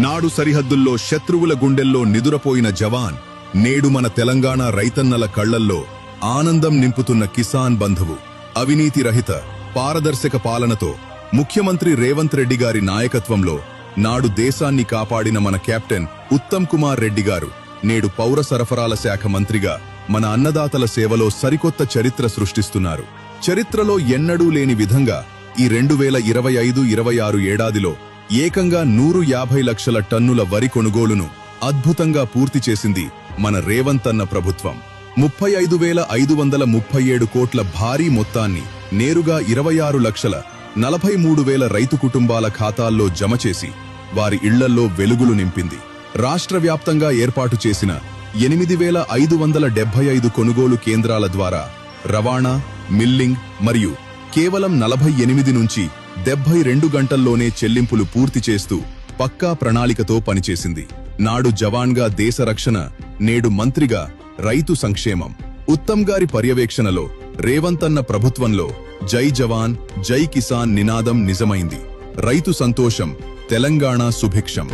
నాడు సరిహద్దుల్లో శత్రువుల గుండెల్లో నిదురపోయిన జవాన్ నేడు మన తెలంగాణ రైతన్నల కళ్లల్లో ఆనందం నింపుతున్న కిసాన్ బంధువు. అవినీతి రహిత పారదర్శక పాలనతో ముఖ్యమంత్రి రేవంత్ రెడ్డి గారి నాయకత్వంలో నాడు దేశాన్ని కాపాడిన మన కెప్టెన్ ఉత్తమ్ కుమార్ రెడ్డి గారు నేడు పౌర సరఫరాల శాఖ మంత్రిగా మన అన్నదాతల సేవలో సరికొత్త చరిత్ర సృష్టిస్తున్నారు. చరిత్రలో ఎన్నడూ లేని విధంగా ఈ 2025-26 ఏడాదిలో ఏకంగా 150 లక్షల టన్నుల వరి కొనుగోలును అద్భుతంగా పూర్తి చేసింది మన రేవంత్ అన్న ప్రభుత్వం. 35,537 కోట్ల భారీ మొత్తాన్ని నేరుగా 26,43,000 రైతు కుటుంబాల ఖాతాల్లో జమ చేసి వారి ఇళ్లల్లో వెలుగులు నింపింది. రాష్ట్ర వ్యాప్తంగా ఏర్పాటు చేసిన 8,575 కొనుగోలు కేంద్రాల ద్వారా రవాణా, మిల్లింగ్ మరియు కేవలం 48 నుంచి 72 గంటల్లోనే చెల్లింపులు పూర్తి చేస్తూ పక్కా ప్రణాళికతో పనిచేసింది. నాడు జవాన్గా దేశ రక్షణ, నేడు మంత్రిగా రైతు సంక్షేమం. ఉత్తమ్ గారి పర్యవేక్షణలో రేవంత్ అన్న ప్రభుత్వంలో జై జవాన్ జై కిసాన్ నినాదం నిజమైంది. రైతు సంతోషం, తెలంగాణ సుభిక్షం.